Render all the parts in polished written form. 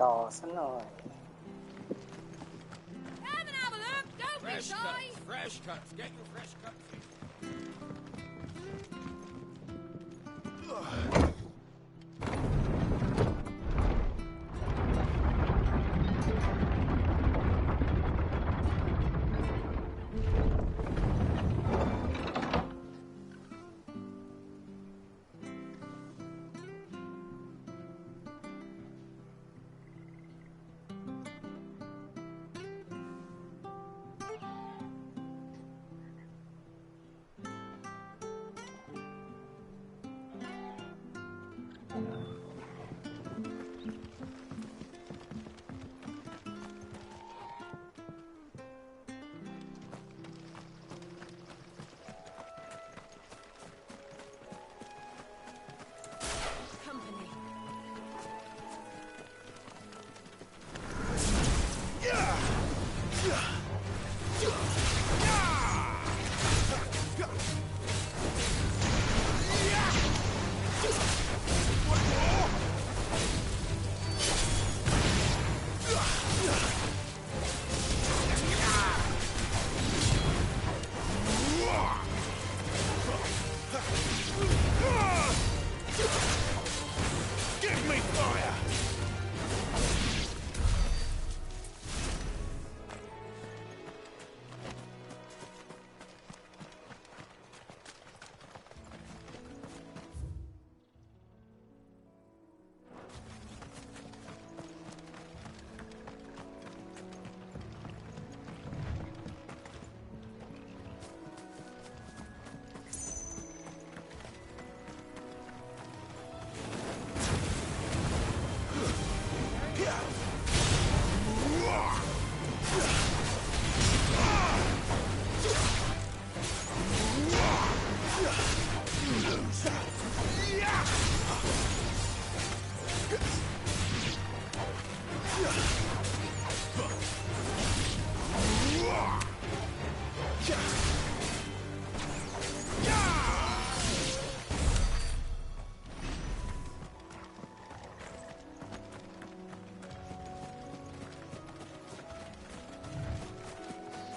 ต่อซะหน่อย Fresh cuts, fresh cuts. Get your fresh cuts.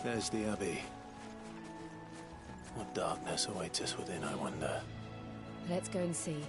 There's the Abbey. What darkness awaits us within, I wonder. Let's go and see.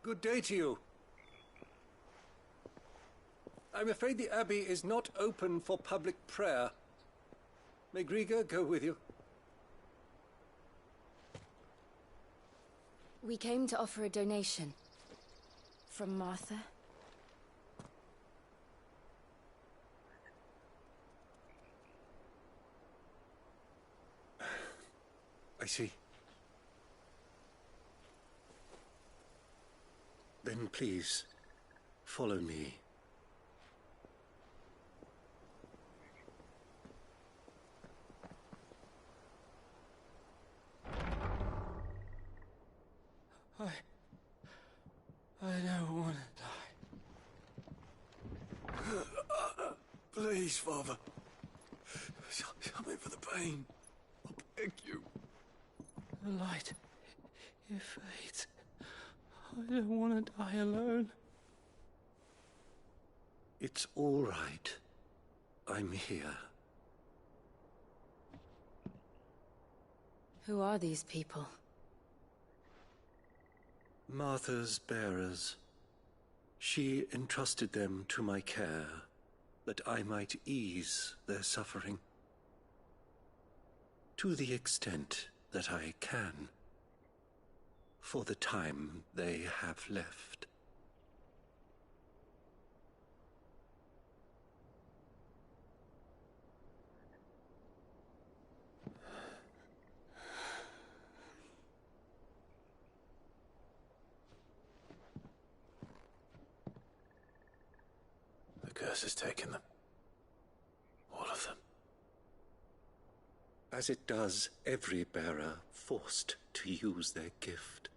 Good day to you. I'm afraid the Abbey is not open for public prayer. May Grieger go with you? We came to offer a donation. From Martha. I see. Then please, follow me. I don't want to die. Please, Father. Something for the pain. I beg you. The light, it fades. I don't want to die alone. It's all right. I'm here. Who are these people? Martha's bearers. She entrusted them to my care, that I might ease their suffering. To the extent that I can, for the time they have left. The curse has taken them. All of them. As it does every bearer forced to use their gift.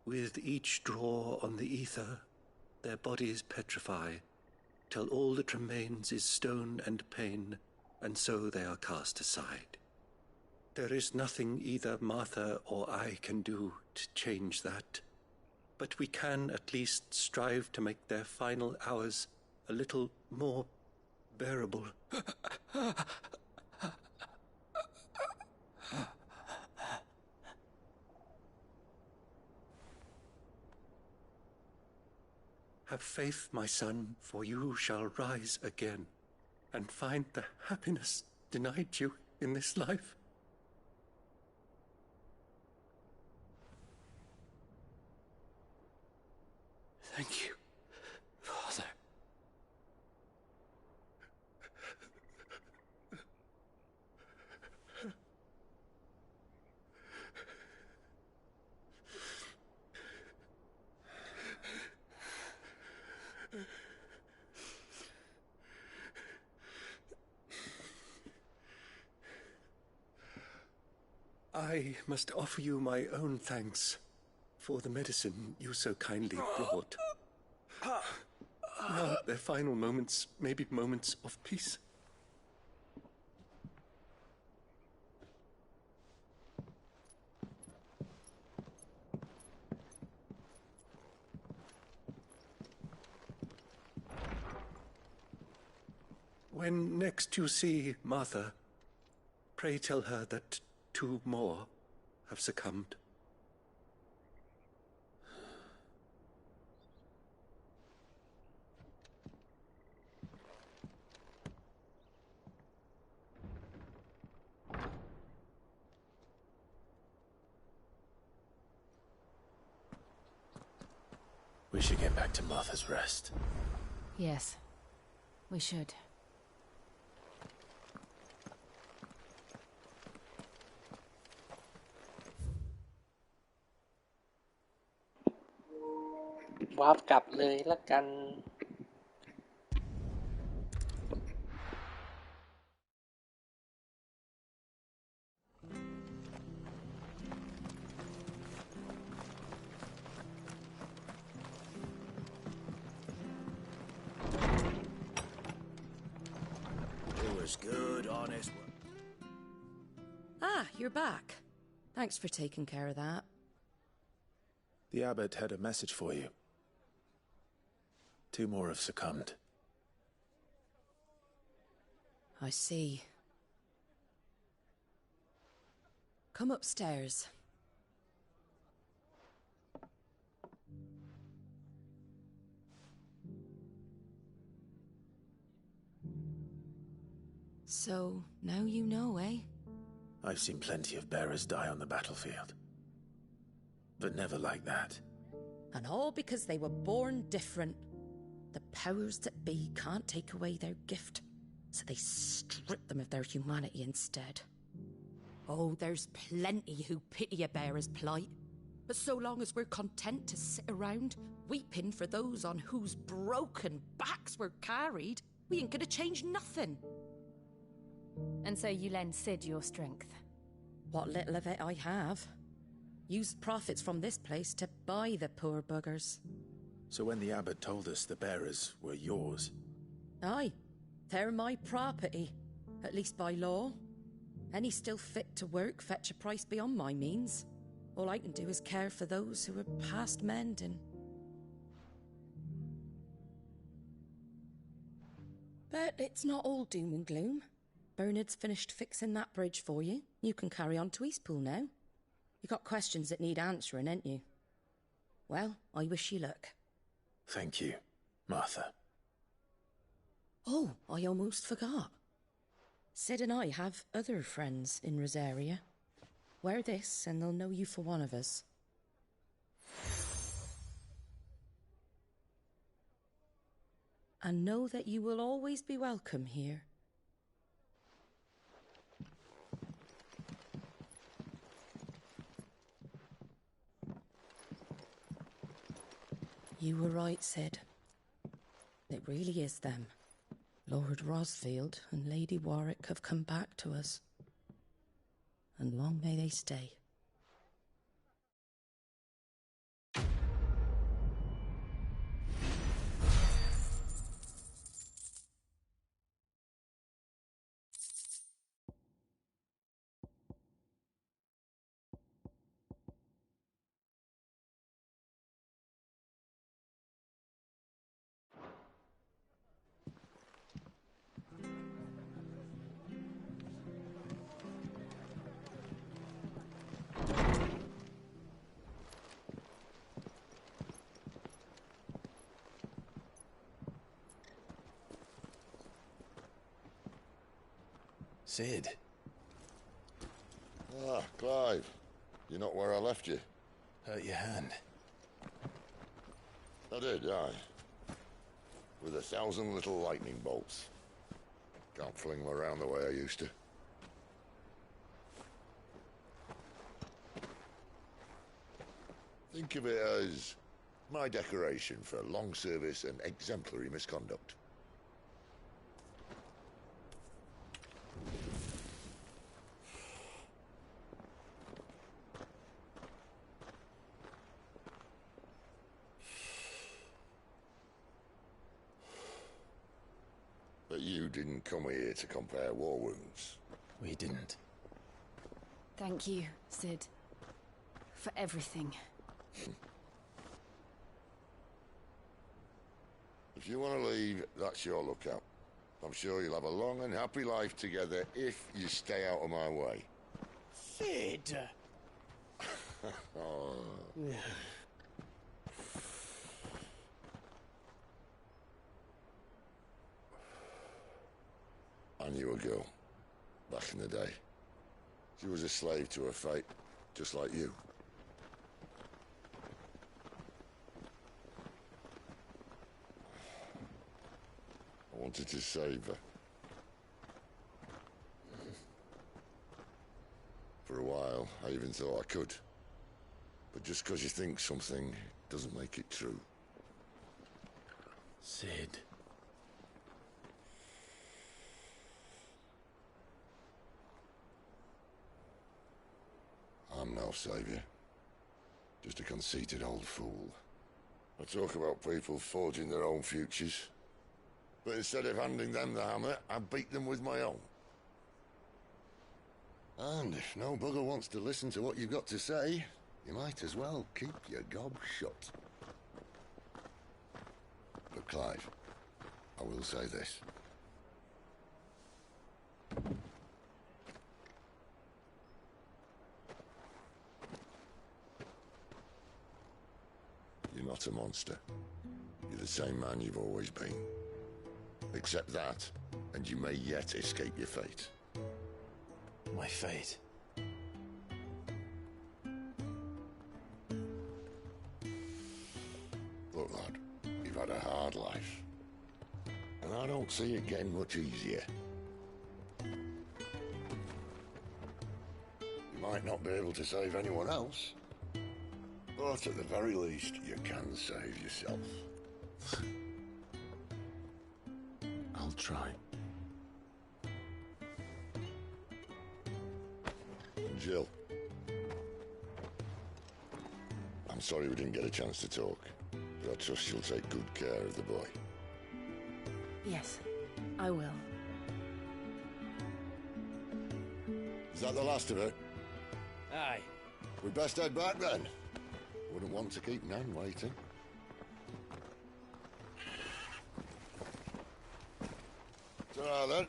With each draw on the ether, their bodies petrify, till all that remains is stone and pain, and so they are cast aside. There is nothing either Martha or I can do to change that, but we can at least strive to make their final hours a little more bearable. Have faith, my son, for you shall rise again, and find the happiness denied you in this life. Thank you, Father. I must offer you my own thanks for the medicine you so kindly brought. Now, their final moments may be moments of peace. When next you see Martha, pray tell her that 2 more have succumbed. We should get back to Martha's Rest. Yes, we should.วาร์ปกลับเลยละกัน It was good, honest work. Ah, you're back. Thanks for taking care of that. The abbot had a message for you. 2 more have succumbed. I see. Come upstairs. So, now you know, eh? I've seen plenty of bearers die on the battlefield. But never like that. And all because they were born different. The powers that be can't take away their gift, so they strip them of their humanity instead. Oh, there's plenty who pity a bearer's plight. But so long as we're content to sit around, weeping for those on whose broken backs we're carried, we ain't gonna change nothing. And so you lend Sid your strength? What little of it I have. Used profits from this place to buy the poor buggers. So when the abbot told us the bearers were yours... Aye, they're my property, at least by law. Any still fit to work fetch a price beyond my means. All I can do is care for those who are past mending. But it's not all doom and gloom. Bernard's finished fixing that bridge for you. You can carry on to Eastpool now. You got questions that need answering, ain't you? Well, I wish you luck. Thank you, Martha. Oh, I almost forgot. Sid and I have other friends in Rosaria. Wear this and they'll know you for one of us. And know that you will always be welcome here. You were right, Sid. It really is them. Lord Rosfield and Lady Warwick have come back to us. And long may they stay. Sid. Ah, Clive. You're not where I left you. Hurt your hand. I did, aye. With 1,000 little lightning bolts. Can't fling them around the way I used to. Think of it as my decoration for long service and exemplary misconduct. But you didn't come here to compare war wounds. We didn't. Thank you, Sid. For everything. If you want to leave, that's your lookout. I'm sure you'll have a long and happy life together if you stay out of my way. Sid! Oh. I knew a girl, back in the day. She was a slave to her fate, just like you. I wanted to save her. For a while, I even thought I could. But just because you think something doesn't make it true. Sid. I'm no savior. Just a conceited old fool. I talk about people forging their own futures. But instead of handing them the hammer, I beat them with my own. And if no bugger wants to listen to what you've got to say, you might as well keep your gob shut. But Clive, I will say this. You're not a monster. You're the same man you've always been. Except that, and you may yet escape your fate. My fate. Look, lad, you've had a hard life, and I don't see it getting much easier. You might not be able to save anyone else, but at the very least, you can save yourself. I'll try. Jill, I'm sorry we didn't get a chance to talk, but I trust you'll take good care of the boy. Yes, I will. Is that the last of it? Aye. We'd best head back then. Wouldn't want to keep Nan waiting. Ta-ra then.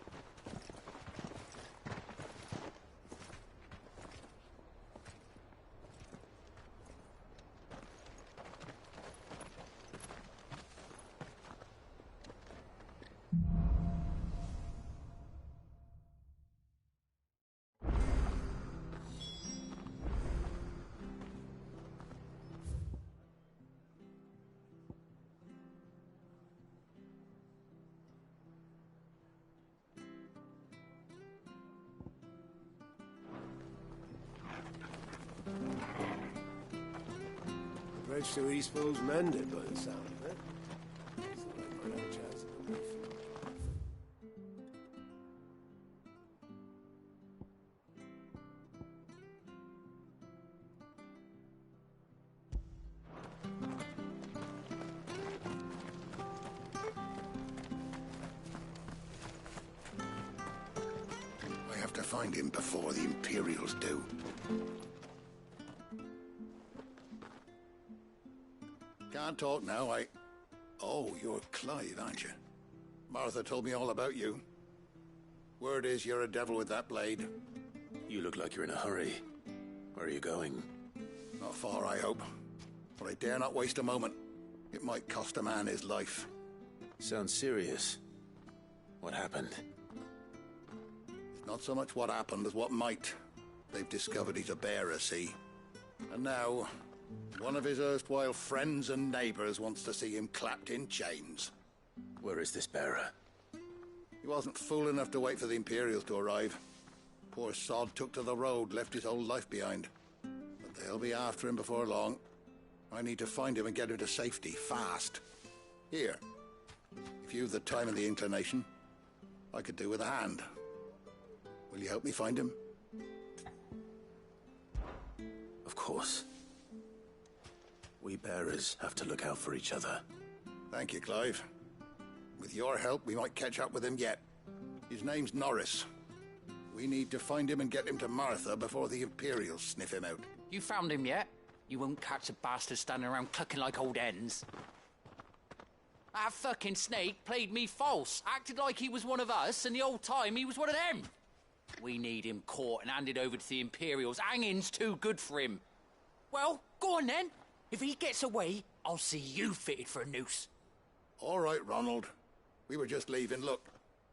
Bridge to Eastpool's mended by the sound of it. So I might have a chance of relief. I have to find him before the Imperials do. Can't talk now, Oh, you're Clive, aren't you? Martha told me all about you. Word is you're a devil with that blade. You look like you're in a hurry. Where are you going? Not far, I hope. But I dare not waste a moment. It might cost a man his life. Sounds serious. What happened? It's not so much what happened as what might. They've discovered he's a bearer, see? And now, one of his erstwhile friends and neighbours wants to see him clapped in chains. Where is this bearer? He wasn't fool enough to wait for the Imperials to arrive. Poor sod took to the road, left his whole life behind. But they'll be after him before long. I need to find him and get him to safety, fast. Here, if you've the time and the inclination, I could do with a hand. Will you help me find him? Of course. We bearers have to look out for each other. Thank you, Clive. With your help, we might catch up with him yet. His name's Norris. We need to find him and get him to Martha before the Imperials sniff him out. You found him yet? You won't catch a bastard standing around clucking like old hens. That fucking snake played me false, acted like he was one of us, and the old time he was one of them. We need him caught and handed over to the Imperials. Hanging's too good for him. Well, go on then. If he gets away, I'll see you fitted for a noose. All right, Ronald. We were just leaving. Look,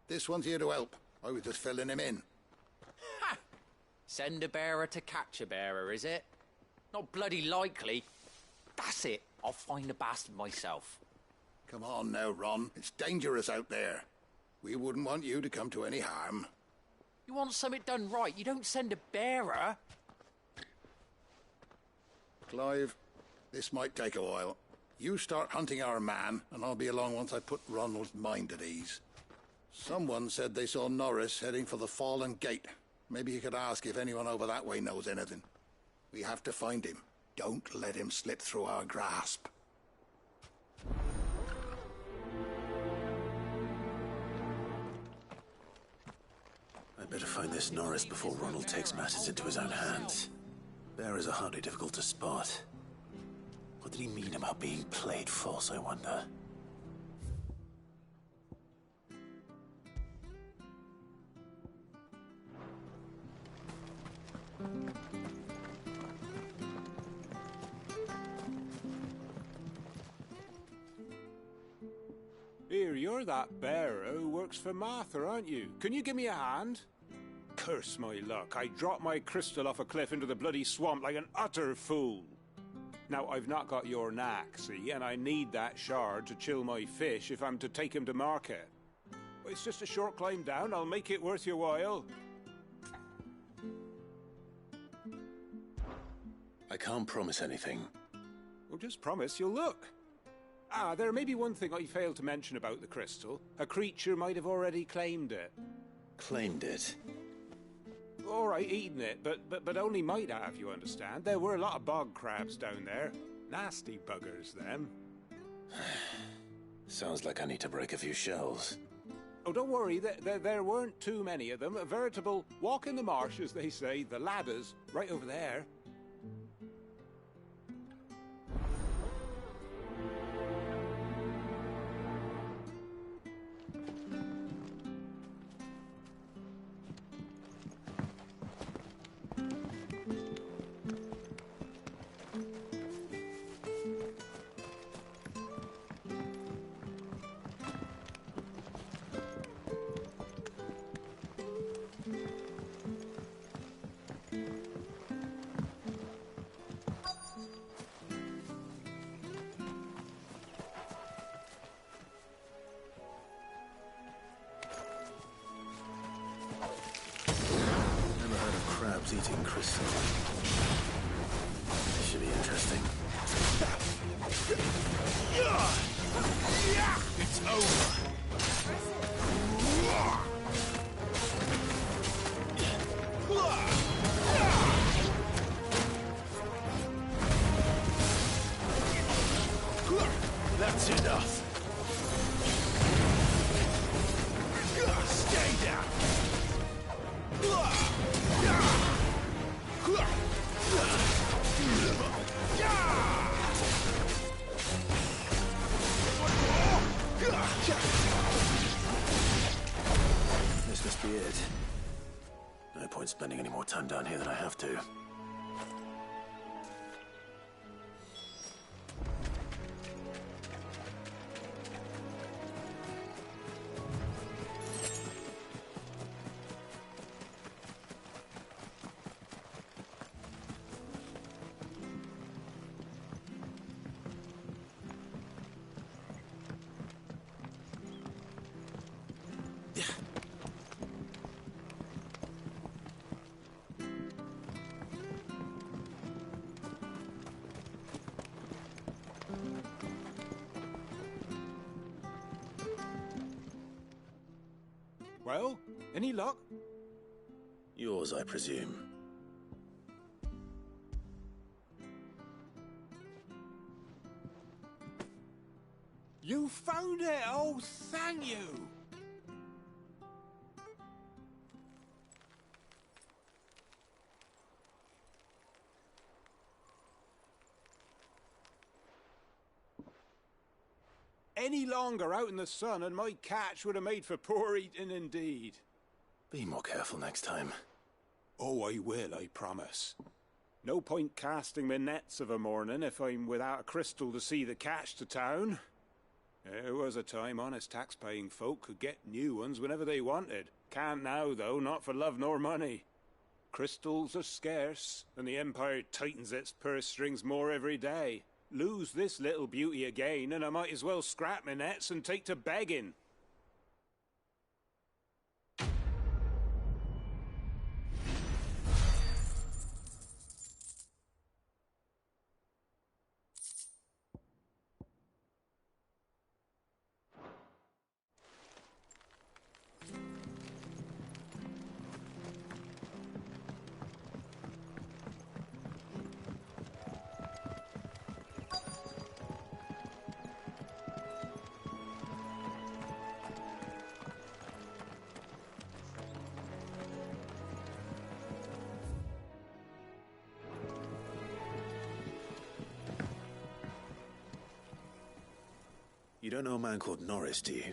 this one's here to help. I was just filling him in. Ha! Send a bearer to catch a bearer, is it? Not bloody likely. That's it. I'll find the bastard myself. Come on now, Ron. It's dangerous out there. We wouldn't want you to come to any harm. You want something done right, you don't send a bearer. Clive, this might take a while. You start hunting our man, and I'll be along once I put Ronald's mind at ease. Someone said they saw Norris heading for the Fallen Gate. Maybe you could ask if anyone over that way knows anything. We have to find him. Don't let him slip through our grasp. I'd better find this Norris before Ronald takes matters into his own hands. Bearers are hardly difficult to spot. What did he mean about being played false, I wonder? Here, you're that bearer who works for Martha, aren't you? Can you give me a hand? Curse my luck, I dropped my crystal off a cliff into the bloody swamp like an utter fool. Now, I've not got your knack, see, and I need that shard to chill my fish if I'm to take him to market. It's just a short climb down, I'll make it worth your while. I can't promise anything. Well, just promise you'll look. Ah, there may be one thing I failed to mention about the crystal. A creature might have already claimed it. Claimed it? All right, eaten it, but only might have, you understand. There were a lot of bog crabs down there. Nasty buggers, them. Sounds like I need to break a few shells. Oh, don't worry, there weren't too many of them. A veritable walk in the marsh, as they say. The ladders, right over there. Eating crystal. This should be interesting. It's over. That's enough. Stay down. This must be it. No point spending any more time down here than I have to. Well, any luck? Yours, I presume. You found it! Oh, thank you! Any longer out in the sun and my catch would have made for poor eating indeed. Be more careful next time. Oh, I will, I promise. No point casting my nets of a morning if I'm without a crystal to see the catch to town. There was a time honest tax-paying folk could get new ones whenever they wanted. Can't now, though, not for love nor money. Crystals are scarce, and the Empire tightens its purse strings more every day. Lose this little beauty again, and I might as well scrap my nets and take to begging. You don't know a man called Norris, do you?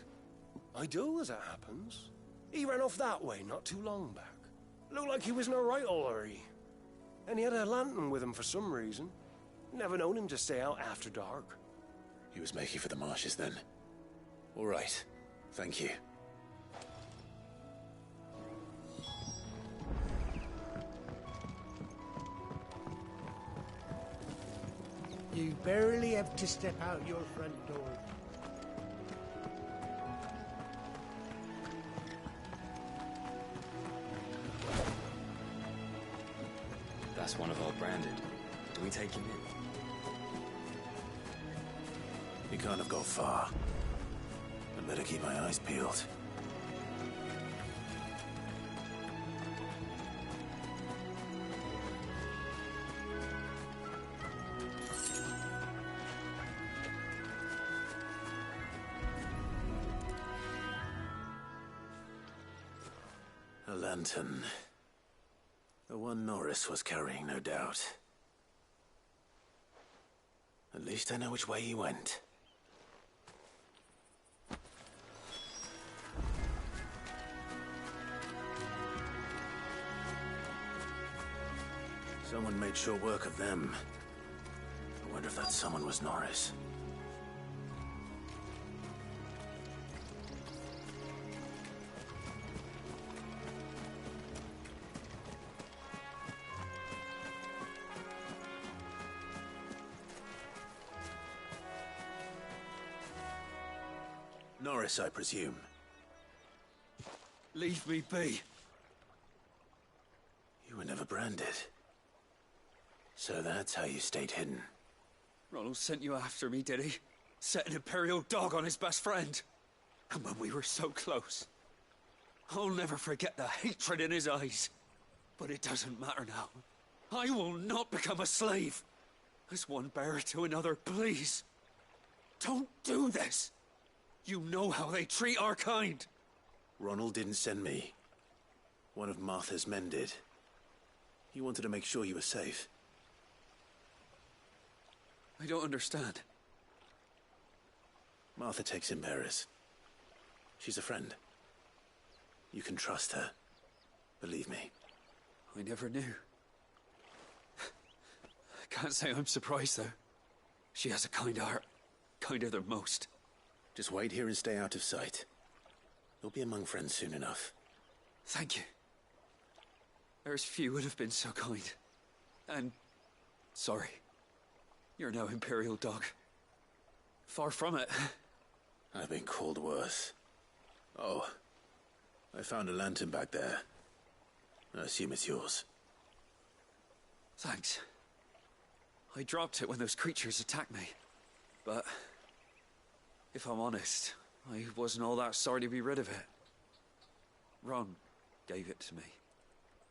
I do, as it happens. He ran off that way not too long back. Looked like he was in a right old hurry. And he had a lantern with him for some reason. Never known him to stay out after dark. He was making for the marshes then. All right. Thank you. You barely have to step out your front door. That's one of our branded. Do we take him in? He can't have got far. I'd better keep my eyes peeled. A lantern. The one Norris was carrying, no doubt. At least I know which way he went. Someone made short work of them. I wonder if that someone was Norris. Norris, I presume. Leave me be. You were never branded. So that's how you stayed hidden. Ronald sent you after me, did he? Set an Imperial dog on his best friend. And when we were so close. I'll never forget the hatred in his eyes. But it doesn't matter now. I will not become a slave. As one bearer to another, please. Don't do this. You know how they treat our kind. Ronald didn't send me. One of Martha's men did. He wanted to make sure you were safe. I don't understand. Martha takes in bearers. She's a friend. You can trust her. Believe me. I never knew. I can't say I'm surprised, though. She has a kind heart. Kinder than most. Just wait here and stay out of sight. You'll be among friends soon enough. Thank you. There's few would have been so kind. And... sorry. You're no Imperial dog. Far from it. I've been called worse. Oh. I found a lantern back there. I assume it's yours. Thanks. I dropped it when those creatures attacked me. But... if I'm honest, I wasn't all that sorry to be rid of it. Ron gave it to me.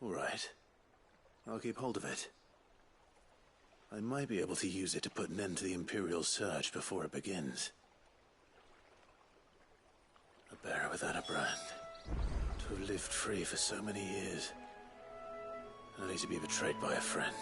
All right. I'll keep hold of it. I might be able to use it to put an end to the Imperial surge before it begins. A bearer without a brand. To have lived free for so many years. Only to be betrayed by a friend.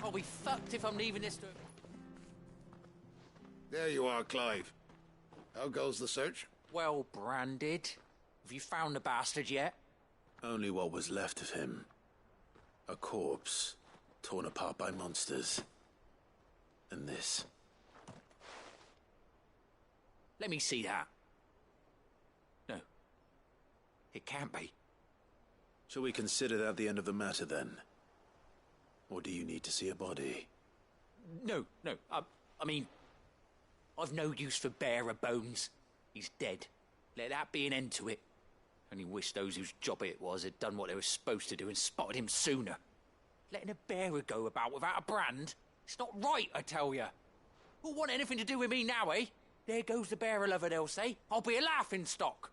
I'll be fucked if I'm leaving this to... There you are, Clive. How goes the search? Well branded. Have you found the bastard yet? Only what was left of him. A corpse, torn apart by monsters. And this. Let me see that. No. It can't be. Shall we consider that the end of the matter, then? Or do you need to see a body? No. I mean... I've no use for bearer bones. He's dead. Let that be an end to it. Only wish those whose job it was had done what they were supposed to do and spotted him sooner. Letting a bearer go about without a brand? It's not right, I tell you. Who'll want anything to do with me now, eh? There goes the bearer lover, they'll say. I'll be a laughing stock.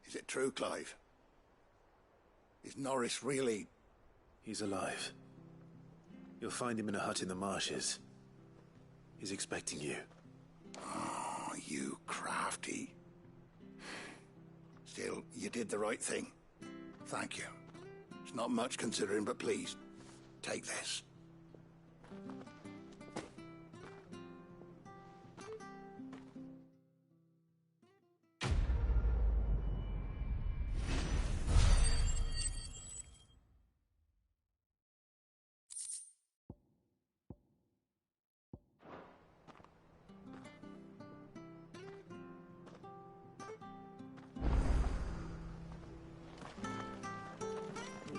Is it true, Clive? Is Norris really... He's alive. You'll find him in a hut in the marshes. He's expecting you. Oh, you crafty. Still, you did the right thing. Thank you. Not much considering, but please, take this.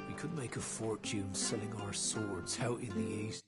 We could make a fortune selling our swords out in the East.